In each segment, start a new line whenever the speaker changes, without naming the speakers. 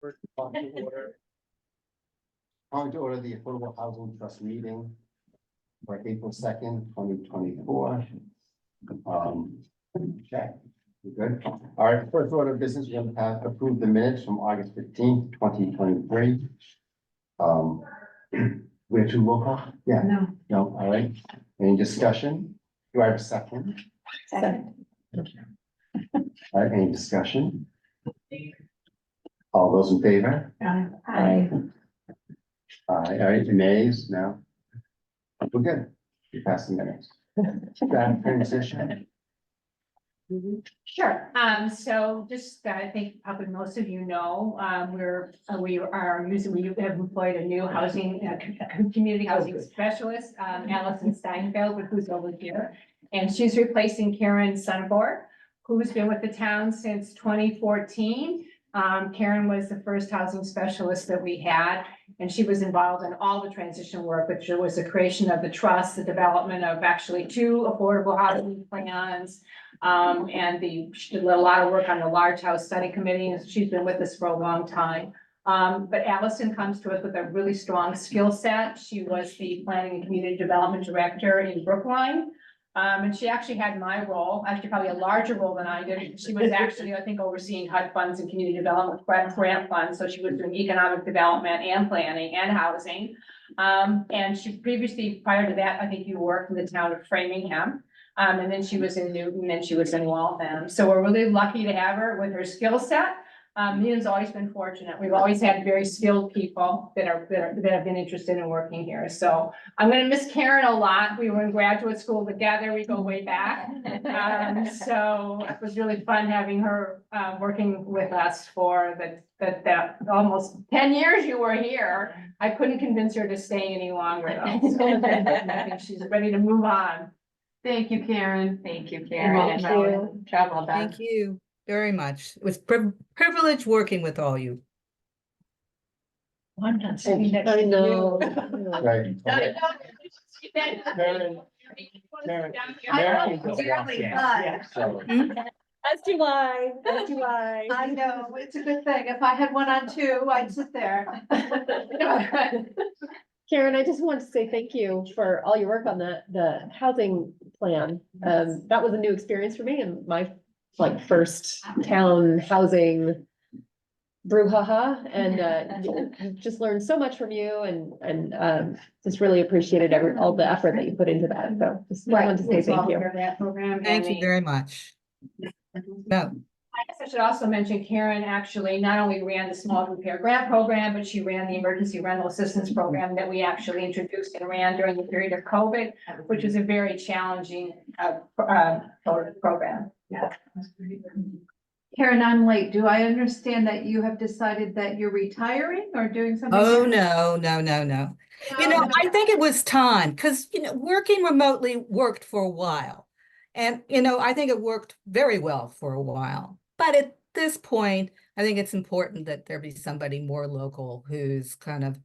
First, call to order. Calling to order the Affordable Housing Trust meeting for April 2nd, 2024. Check. We good? All right, first order of business, we're gonna have approved the minutes from August 15th, 2023. We have to roll call? Yeah. No, all right. Any discussion? Do I have a second?
Second.
All right, any discussion? All those in favor?
Aye.
All right, nays, no? We're good. You pass the minutes. That transition.
Sure, so just, I think probably most of you know, we have employed a new housing, community housing specialist, Allison Steinfeld, who's over here. And she's replacing Karen Sunborg, who's been with the town since 2014. Karen was the first housing specialist that we had, and she was involved in all the transition work, which was the creation of the trust, the development of actually 2 affordable housing plans. She did a lot of work on the large house study committee, and she's been with us for a long time. But Allison comes to us with a really strong skill set. She was the planning and community development director in Brookline. And she actually had my role, actually probably a larger role than I did. She was actually, I think, overseeing HUD funds and community development grant funds. So she was doing economic development and planning and housing. And she previously, prior to that, I think you worked in the town of Framingham. And then she was in Newton, and then she was in Waltham. So we're really lucky to have her with her skill set. Nina's always been fortunate. We've always had very skilled people that have been interested in working here. So I'm gonna miss Karen a lot. We were in graduate school together. We go way back. So it was really fun having her working with us for the almost 10 years you were here. I couldn't convince her to stay any longer though. So I think she's ready to move on.
Thank you, Karen.
Thank you,
Karen.
Travel back.
Thank you very much. It was privilege working with all you.
I'm not sitting next
I
to
know.
Right.
you.
Karen, Karen,
I
So,
As do I, as do I.
I know, it's a good thing. If I had one on 2, I'd sit there.
Karen, I just want to say thank you for all your work on the housing plan. That was a new experience for me and my first town housing brouhaha. And just learned so much from you and just really appreciated all the effort that you put into that. So just wanted to say thank you.
Thank you very much. No,
I guess I should also mention Karen actually not only ran the small repair grant program, but she ran the emergency rental assistance program that we actually introduced and ran during the period of COVID, which was a very challenging program. Yeah.
Karen, I'm late. Do I understand that you have decided that you're retiring or doing something?
oh,
different?
no. You know, I think it was time because, working remotely worked for a while. And, I think it worked very well for a while. But at this point, I think it's important that there be somebody more local who's kind of,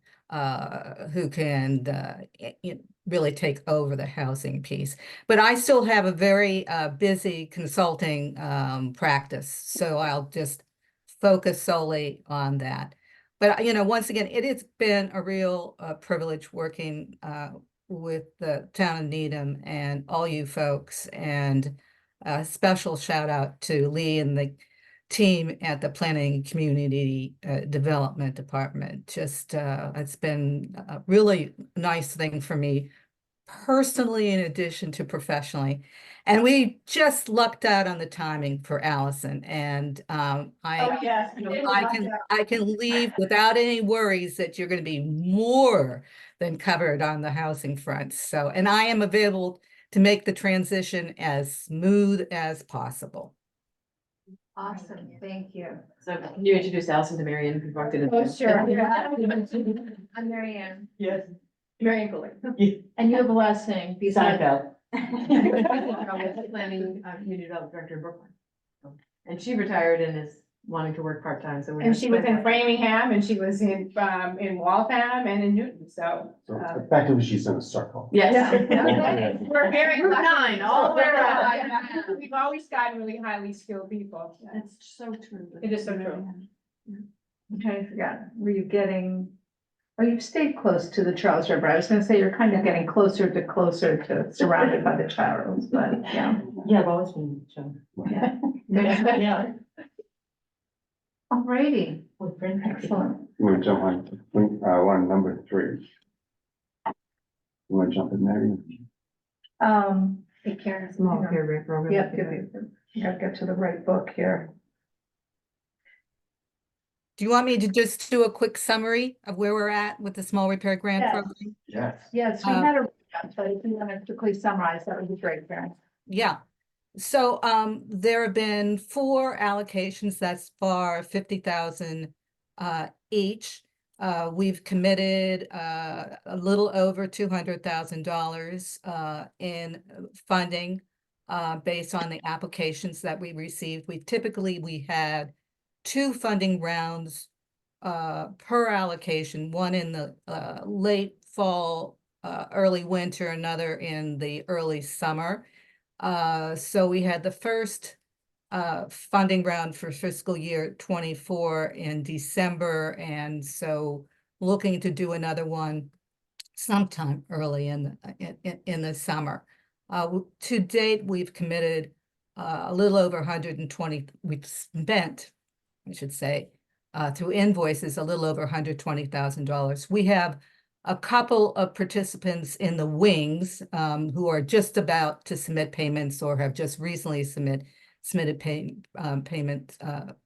who can really take over the housing piece. But I still have a very busy consulting practice, so I'll just focus solely on that. But, once again, it has been a real privilege working with the town of Needham and all you folks, and a special shout out to Lee and the team at the Planning and Community Development Department. Just it's been a really nice thing for me personally, in addition to professionally. And we just lucked out on the timing for Allison. And I can leave without any worries that you're going to be more than covered on the housing front. So, and I am available to make the transition as smooth as possible.
Awesome, thank you.
So can you introduce Allison to Marianne, who walked in?
Oh, sure.
I'm Mary Ann.
Yes.
Very cool.
And you have a last name besides.
Seinfeld. Planning, community development director in Brooklyn. And she retired and is wanting to work part-time, so.
And she was in Framingham, and she was in Waltham and in Newton, so.
effectively, she's in a circle.
Yes.
We're very
Route
lucky.
9, all the way
We're,
around.
We've always gotten really highly skilled people.
That's so true.
It is so true.
I'm trying to figure out, were you getting, oh, you've stayed close to the Charles River. I was gonna say you're kind of getting closer to surrounded by the Charles, but yeah.
Yeah, I've always been shown.
Yeah.
Yeah.
Alrighty,
With friends.
excellent.
You wanna jump on number 3? You wanna jump in there?
Take care.
Small paragraph program.
Yep, gotta get to the right book here.
Do you want me to just do a quick summary of where we're at with the small repair grant
Yes.
program?
Yes.
Yes, we
Um,
had a, but if you want to quickly summarize, that would be great, Karen.
Yeah. So there have been 4 allocations thus far, 50,000 each. We've committed a little over $200,000 in funding based on the applications that we received. We had 2 funding rounds per allocation, one in the late fall, early winter, another in the early summer. So we had the first funding round for fiscal year 24 in December, and so looking to do another one sometime early in the summer. To date, we've committed a little over 120. We've spent, I should say, through invoices, a little over $120,000. We have a couple of participants in the wings who are just about to submit payments or have just recently submitted payment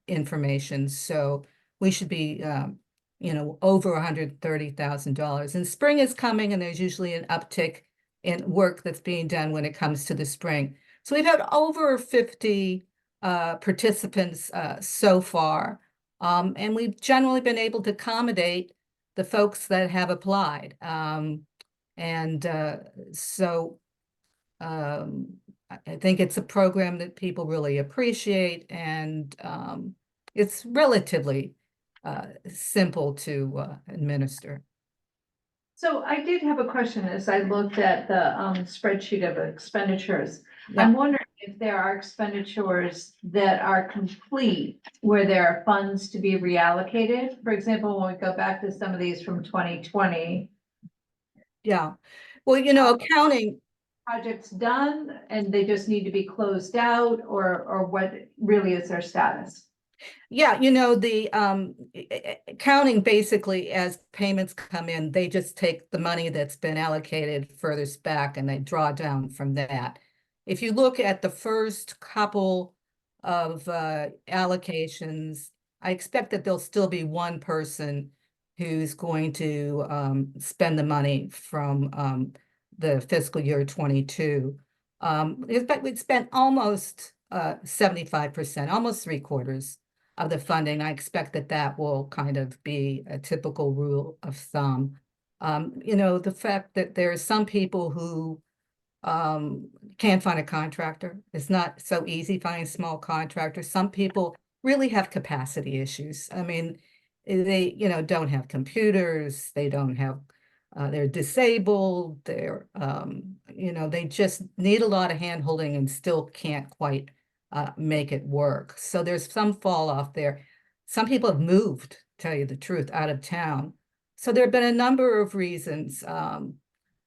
information. So we should be, over $130,000. And spring is coming, and there's usually an uptick in work that's being done when it comes to the spring. So we've had over 50 participants so far, and we've generally been able to accommodate the folks that have applied. So I think it's a program that people really appreciate, and it's relatively simple to administer.
So I did have a question as I looked at the spreadsheet of expenditures.
Yeah.
I'm wondering if there are expenditures that are complete where there are funds to be reallocated. For example, when we go back to some of these from 2020,
Yeah. Well, accounting,
projects done and they just need to be closed out, or what really is their status?
yeah, the accounting, basically, as payments come in, they just take the money that's been allocated furthest back and they draw down from that. If you look at the first couple of allocations, I expect that there'll still be one person who's going to spend the money from the fiscal year 22. We spent almost 75%, almost 3/4 of the funding. I expect that will kind of be a typical rule of thumb. The fact that there are some people who can't find a contractor. It's not so easy finding small contractors. Some people really have capacity issues. I mean, they, don't have computers, they don't have, they're disabled, they just need a lot of hand-holding and still can't quite make it work. So there's some fall off there. Some people have moved, tell you the truth, out of town. So there have been a number of reasons,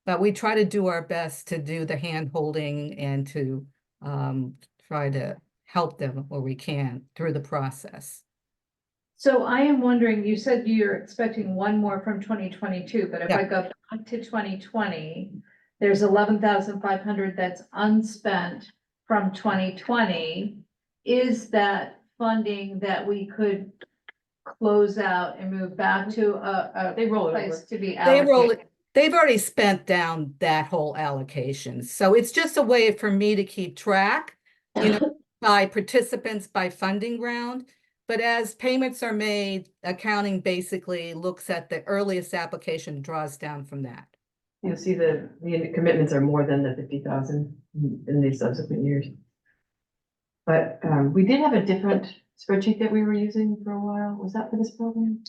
but we try to do our best to do the hand-holding and to try to help them where we can through the process.
So I am wondering, you said you're expecting one more from 2022, but if I
Yeah.
go back to 2020, there's 11,500 that's unspent from 2020. Is that funding that we could close out and move back to a
They roll it over.
place to be
They roll
allocated?
it, they've already spent down that whole allocation. So it's just a way for me to keep track, by participants, by funding round. But as payments are made, accounting basically looks at the earliest application, draws down from that.
You'll see the commitments are more than the 50,000 in the subsequent years. But we did have a different spreadsheet that we were using for a while. Was that for this program?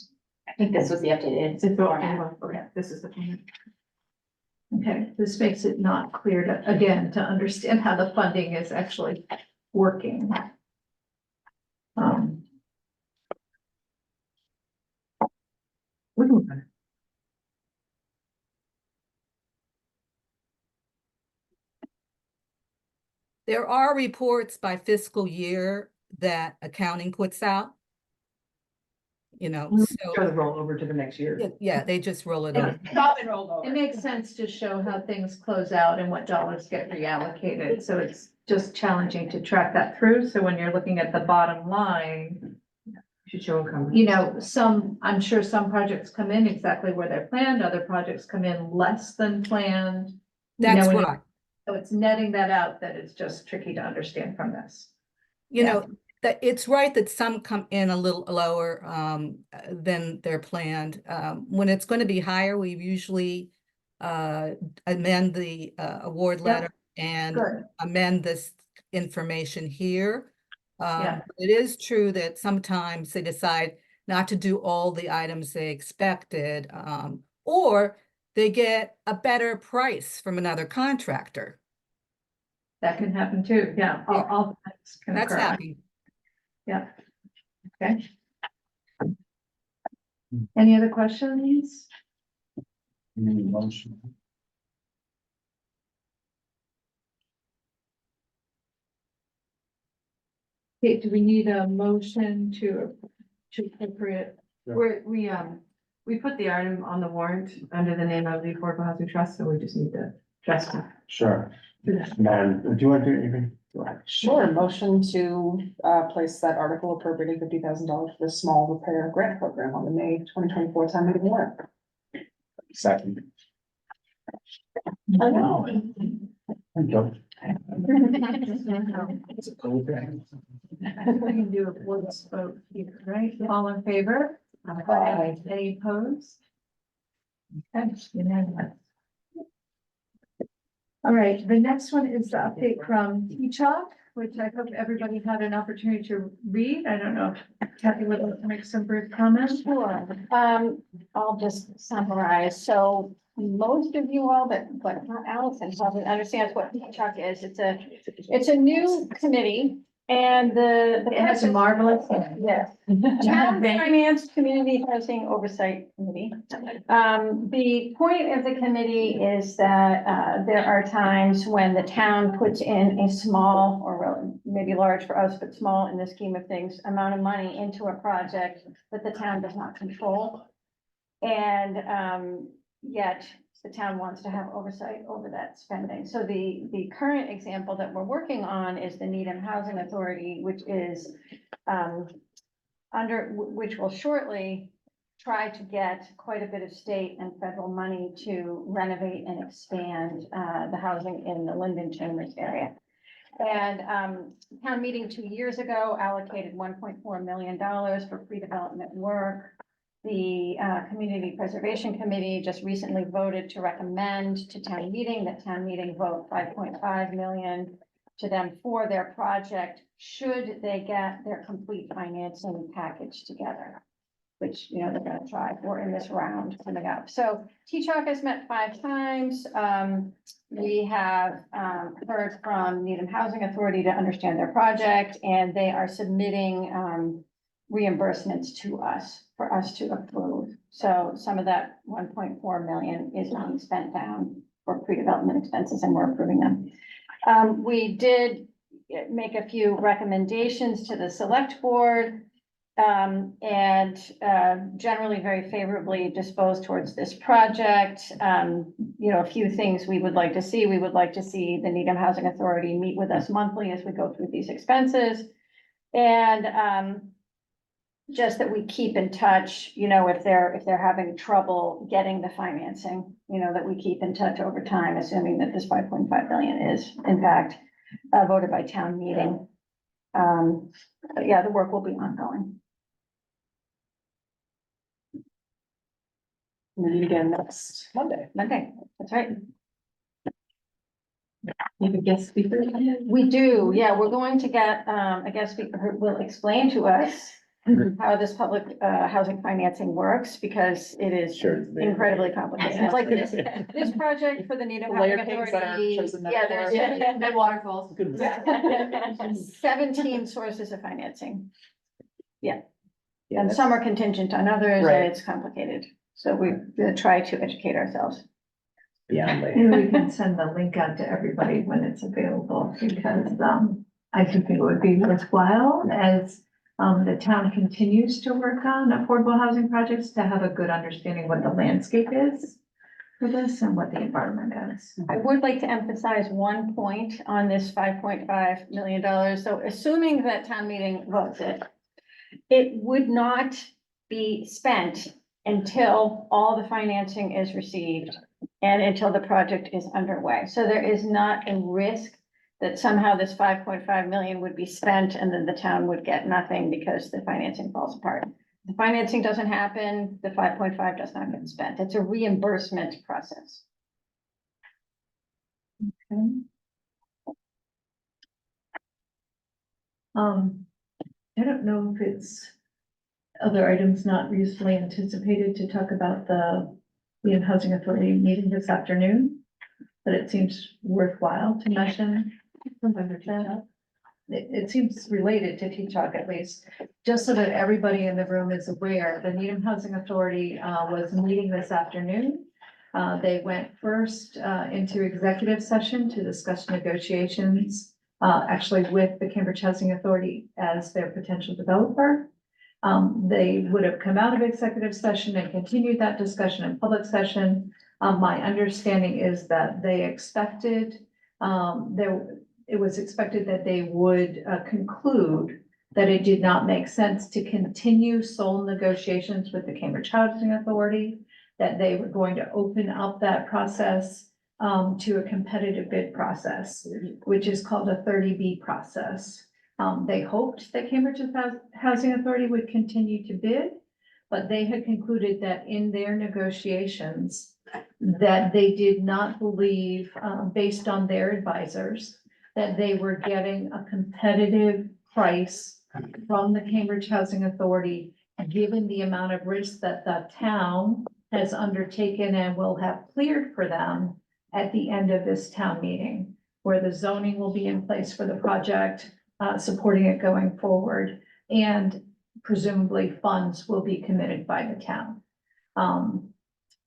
I think this was the updated.
It's okay, this is the format.
Okay, this makes it not clear to understand how the funding is actually working.
We can find it.
There are reports by fiscal year that accounting puts out. You know, so,
Try to roll over to the next year.
yeah, they just roll it over.
Stop and roll over.
It makes sense to show how things close out and what dollars get reallocated, so it's just challenging to track that through, so when you're looking at the bottom line,
Should show encumbrance.
you know, I'm sure some projects come in exactly where they're planned, other projects come in less than planned. You know,
That's
when you-
right.
So it's netting that out that it's just tricky to understand from this.
You
Yeah.
know, that it's right that some come in a little lower than they're planned. When it's going to be higher, we usually amend the award
Yep.
letter and
Good.
amend this information here.
Yeah.
It is true that sometimes they decide not to do all the items they expected, or they get a better price from another contractor.
That can happen too, yeah, all things can
That's
occur.
happening.
Yeah. Okay. Any other questions?
Any motion?
Okay, do we need a motion to appropriate?
We put the item on the warrant under the name of the Affordable Housing Trust, so we just need to address that.
Sure. Man, do you want to do anything? Go ahead.
Sure, motion to place that article appropriating $50,000 for the small repair grant program on the May 2024 town meeting warrant.
Second.
I know.
Go.
We can do a voice vote here, right? All in favor?
Aye.
Any opposed? Okay, unanimous. All right, the next one is the update from TCHOC, which I hope everybody had an opportunity to read. I don't know if Kathy would like to make some brief comments.
Sure, I'll just summarize, so most of you all, but not Allison, probably understands what TCHOC is, it's a new committee. And the
It has a
purpose-
marvelous.
Yes, Town Finance Community Housing Oversight Committee. The point of the committee is that, there are times when the town puts in a small, or maybe large for us, but small in the scheme of things, amount of money into a project that the town does not control. And, yet the town wants to have oversight over that spending. So the current example that we're working on is the Needham Housing Authority, which is, which will shortly try to get quite a bit of state and federal money to renovate and expand the housing in the Linden Chambers area. And town meeting 2 years ago allocated $1.4 million for pre-development work. The Community Preservation Committee just recently voted to recommend to town meeting that town meeting vote $5.5 million to them for their project, should they get their complete financing package together, which, you know, they're gonna try for in this round coming up. So TCHOC has met 5 times. We have heard from Needham Housing Authority to understand their project, and they are submitting reimbursements to us for us to approve. So some of that 1.4 million is being spent down for pre-development expenses, and we're approving them. We did make a few recommendations to the select board, and generally very favorably disposed towards this project. You know, a few things we would like to see. We would like to see the Needham Housing Authority meet with us monthly as we go through these expenses. And just that we keep in touch, you know, if they're having trouble getting the financing, you know, that we keep in touch over time, assuming that this 5.5 billion is in fact voted by town meeting. But yeah, the work will be ongoing.
We meet again next Monday.
Monday, that's right.
You have a guest speaker?
We do, yeah, we're going to get a guest speaker who will explain to us how this public housing financing works, because it is
Sure.
incredibly complicated. It's like this project for the Needham
The layer
Housing
cakes that are
Authority.
chosen
Yeah, there's
And waterfalls.
17 sources of financing.
Yeah,
And some are contingent on others,
Right.
and it's complicated. So we try to educate ourselves.
Beyond later.
Maybe we can send the link out to everybody when it's available, because, I think it would be worthwhile as, the town continues to work on affordable housing projects to have a good understanding what the landscape is for this and what the environment is.
I would like to emphasize one point on this $5.5 million. So assuming that town meeting votes it, it would not be spent until all the financing is received and until the project is underway. So there is not a risk that somehow this 5.5 million would be spent and then the town would get nothing because the financing falls apart. The financing doesn't happen, the 5.5 does not get spent. It's a reimbursement process.
I don't know if it's other items not reasonably anticipated to talk about the William Housing Authority meeting this afternoon, but it seems worthwhile to mention. It seems related to T-Chalk at least, just so that everybody in the room is aware. The Needham Housing Authority was meeting this afternoon. They went first into executive session to discuss negotiations, actually with the Cambridge Housing Authority as their potential developer. They would have come out of executive session and continued that discussion in public session. My understanding is that they expected, it was expected that they would conclude that it did not make sense to continue sole negotiations with the Cambridge Housing Authority, that they were going to open up that process to a competitive bid process, which is called a 30B process. They hoped that Cambridge Housing Authority would continue to bid, but they had concluded that in their negotiations, that they did not believe, based on their advisors, that they were getting a competitive price from the Cambridge Housing Authority, given the amount of risk that the town has undertaken and will have cleared for them at the end of this town meeting, where the zoning will be in place for the project, supporting it going forward, and presumably funds will be committed by the town.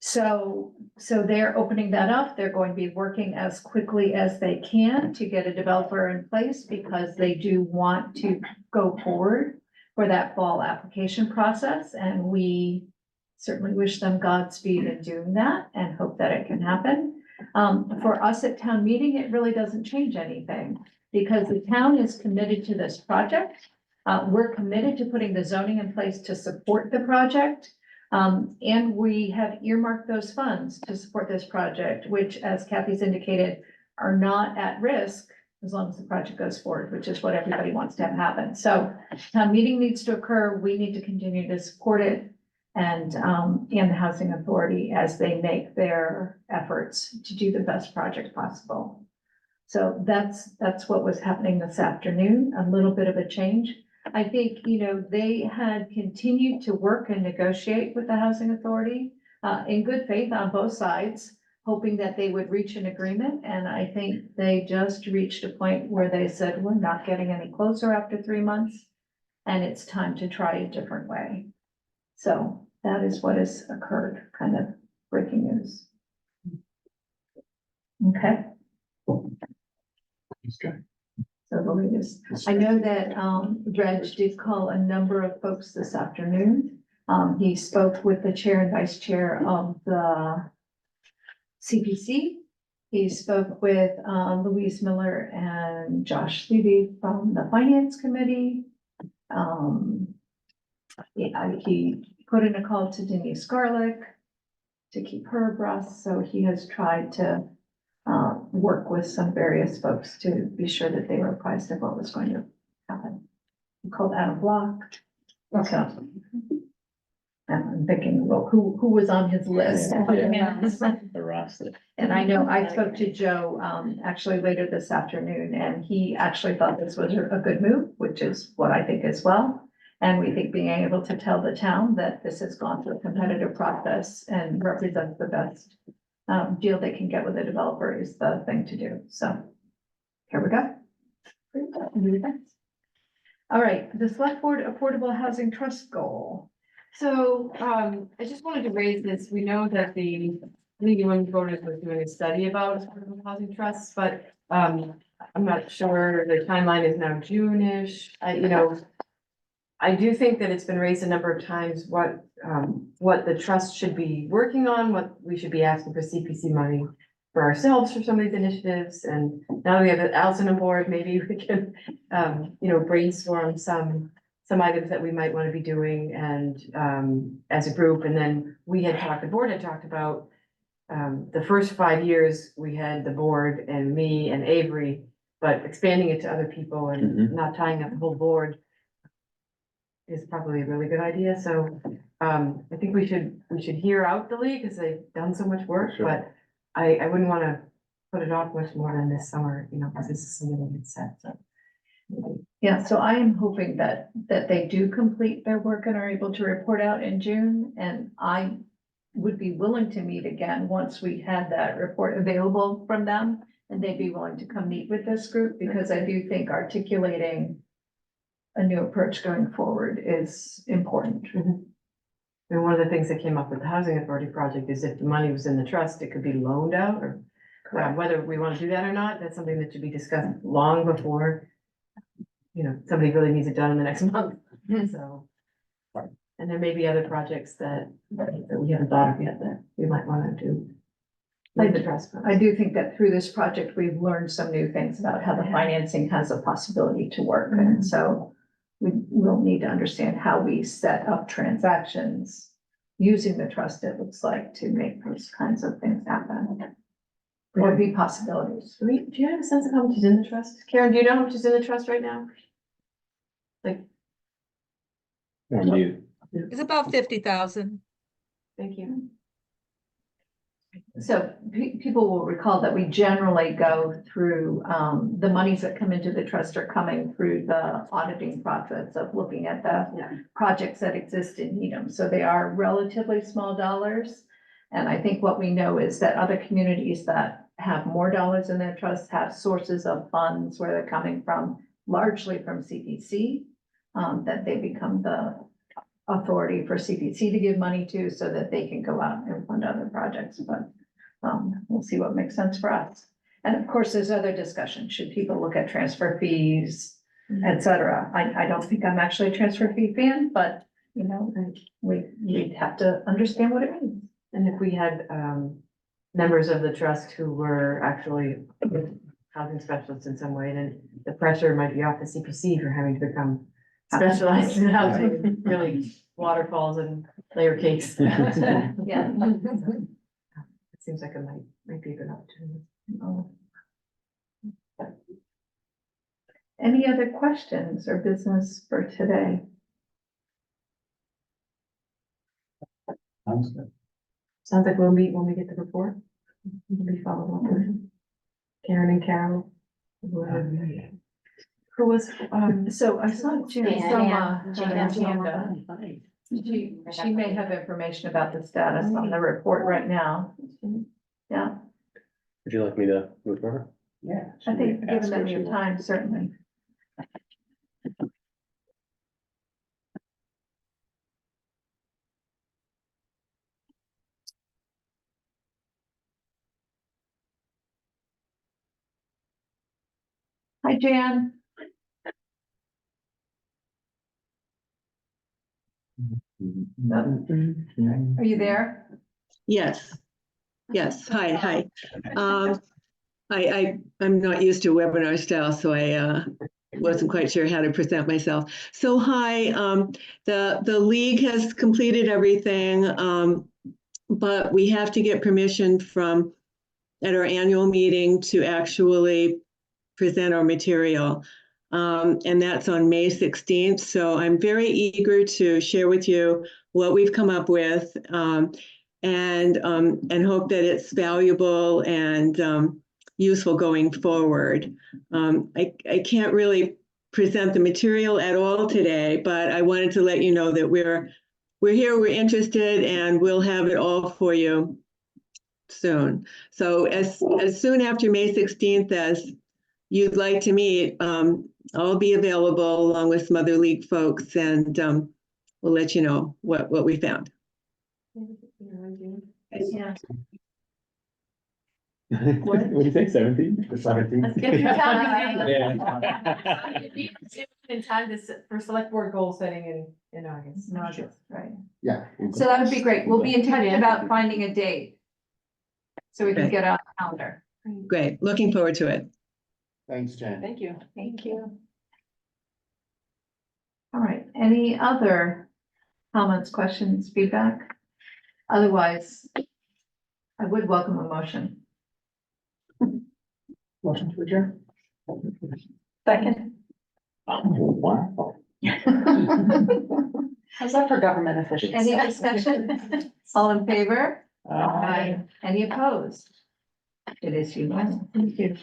So they're opening that up. They're going to be working as quickly as they can to get a developer in place, because they do want to go forward for that fall application process. And we certainly wish them Godspeed in doing that and hope that it can happen. For us at town meeting, it really doesn't change anything, because the town is committed to this project. We're committed to putting the zoning in place to support the project. And we have earmarked those funds to support this project, which, as Kathy's indicated, are not at risk as long as the project goes forward, which is what everybody wants to have happen. So town meeting needs to occur. We need to continue to support it, and the Housing Authority as they make their efforts to do the best project possible. So that's what was happening this afternoon, a little bit of a change. I think, they had continued to work and negotiate with the Housing Authority in good faith on both sides, hoping that they would reach an agreement. And I think they just reached a point where they said, we're not getting any closer after 3 months, and it's time to try a different way. So that is what has occurred, kind of breaking news. Okay. So the latest. I know that Dredge did call a number of folks this afternoon. He spoke with the chair and vice chair of the CPC. He spoke with Louise Miller and Josh Levy from the Finance Committee. He put in a call to Denise Garlick to keep her abreast. So he has tried to work with some various folks to be sure that they were apprised of what was going to happen. He called Adam Block. So, and I'm thinking, well, who was on his list?
The roster.
And I know I spoke to Joe, actually later this afternoon, and he actually thought this was a good move, which is what I think as well. And we think being able to tell the town that this has gone through a competitive process and represents the best deal they can get with a developer is the thing to do. So here we go. All right, the Select Board Affordable Housing Trust goal.
So, I just wanted to raise this. We know that the League of Women Voters was doing a study about affordable housing trusts, but, I'm not sure the timeline is now June-ish. I do think that it's been raised a number of times what the trust should be working on, what we should be asking for CPC money for ourselves for some of these initiatives. And now that we have Allison on board, maybe we can, brainstorm some items that we might want to be doing and as a group. And then the board had talked about the first 5 years, we had the board and me and Avery, but expanding it to other people and not tying up the whole board is probably a really good idea. So I think we should hear out the league because they've done so much work,
Sure.
but I wouldn't want to put it off much more than this summer, because this is something that gets set, so.
Yeah, so I am hoping that they do complete their work and are able to report out in June, and I would be willing to meet again once we had that report available from them, and they'd be willing to come meet with this group, because I do think articulating a new approach going forward is important.
And one of the things that came up with the Housing Authority project is if the money was in the trust, it could be loaned out, or whether we want to do that or not, that's something that should be discussed long before somebody really needs it done in the next month, so. And there may be other projects that we haven't thought of yet that we might want to do. Like the trust fund.
I do think that through this project, we've learned some new things about how the financing has a possibility to work, and so we will need to understand how we set up transactions using the trust, it looks like, to make those kinds of things happen. There would be possibilities.
Do you have a sense of how much is in the trust? Karen, do you know how much is in the trust right now?
It's about 50,000.
Thank you.
So people will recall that we generally go through, the monies that come into the trust are coming through the auditing process of looking at the projects that exist in Needham. So they are relatively small dollars. And I think what we know is that other communities that have more dollars in their trust have sources of funds where they're coming from, largely from CPC, that they become the authority for CPC to give money to so that they can go out and fund other projects, but we'll see what makes sense for us. And of course, there's other discussion. Should people look at transfer fees, et cetera? I don't think I'm actually a transfer fee fan, but we'd have to understand what it means.
And if we had members of the trust who were actually housing specialists in some way, then the pressure might be off the CPC for having to become specialized in housing, really waterfalls and layer cakes.
Yeah.
It seems like it might be a good opportunity.
Any other questions or business for today?
Sounds good.
Sounds like we'll meet when we get the report. We'll be followed up with Karen and Carol. Who was,
So I saw Jan
Jan,
Soma. She may have information about the status on the report right now. Yeah,
Would you like me to move for her?
Yeah.
I think given them your time, certainly. Hi, Jan. Are you there?
Yes, yes, hi. I'm not used to webinar style, so I wasn't quite sure how to present myself. So hi, the league has completed everything, but we have to get permission at our annual meeting to actually present our material. And that's on May 16th. So I'm very eager to share with you what we've come up with, and hope that it's valuable and useful going forward. I can't really present the material at all today, but I wanted to let you know that we're here, we're interested, and we'll have it all for you soon. So as soon after May 16th as you'd like to meet, I'll be available along with some other league folks, and we'll let you know what we found.
Yeah.
What do you say, 17?
The 17th.
Give you time.
Yeah.
In time for select board goal setting in August.
No, right.
Yeah.
So that would be great. We'll be in touch about finding a date. So we can
Okay.
get on the calendar.
Great, looking forward to it.
Thanks, Jen.
Thank you.
Thank you.
All right, any other comments, questions, feedback? Otherwise, I would welcome a motion.
Motion to adjourn.
Second.
Wow.
How's that for government officials?
Any discussion? All in favor? Any opposed? It is unanimous. Thank you.